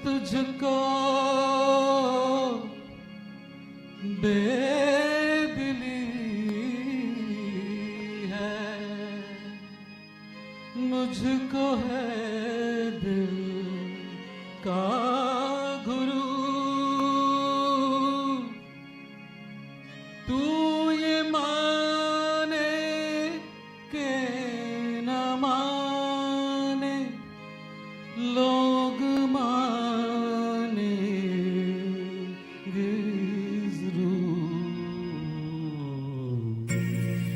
तुझको बेदिली है, मुझको है दिल का गुरु। तू ये माने के न माने, लोग मानेंगे जरूर।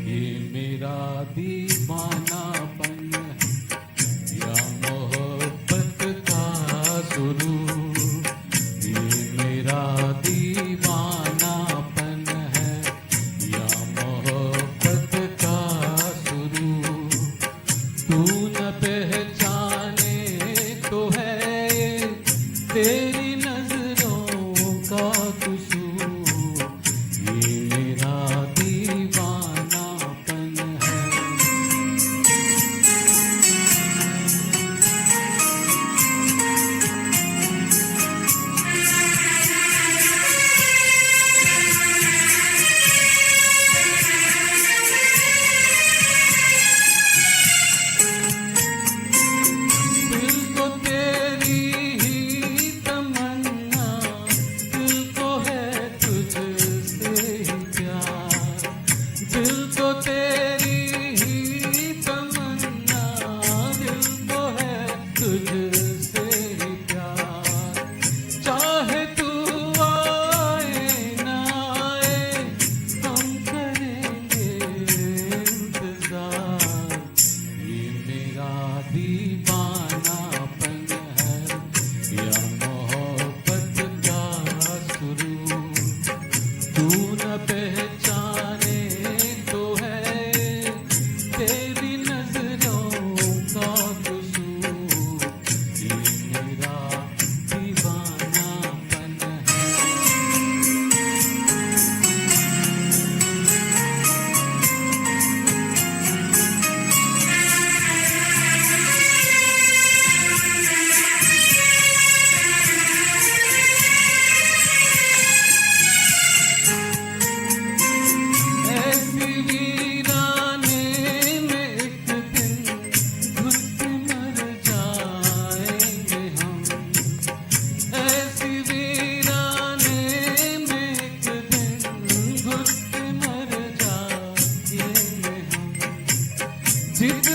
ये मेरा दीवानापन है या मोहब्बत का सुरूर। ये मेरा दीवानापन है या मोहब्बत का सुरूर। तू न पहचाने तो है ये तेरी नजरों का कसूर। ये मेरा दीवानापन है। दिल को तेरी ही तमन्ना, दिल को है तुझसे ही प्यार। दिल को तेरी ही तमन्ना, दिल को है तुझसे ही प्यार। चाहे तू आए न आए, हम करेंगे इंतजार। ये मेरा दीवानापन है या मोहब्बत का सुरूर। तू न पहचाने तो है तेरी नजरों का कसूर। ये मेरा दीवानापन है। ऐसी वीराने में एक दिन घुट मर जाएंगे हम। ऐसी वीराने में एक दिन घुट मर जाएंगे हम। जितना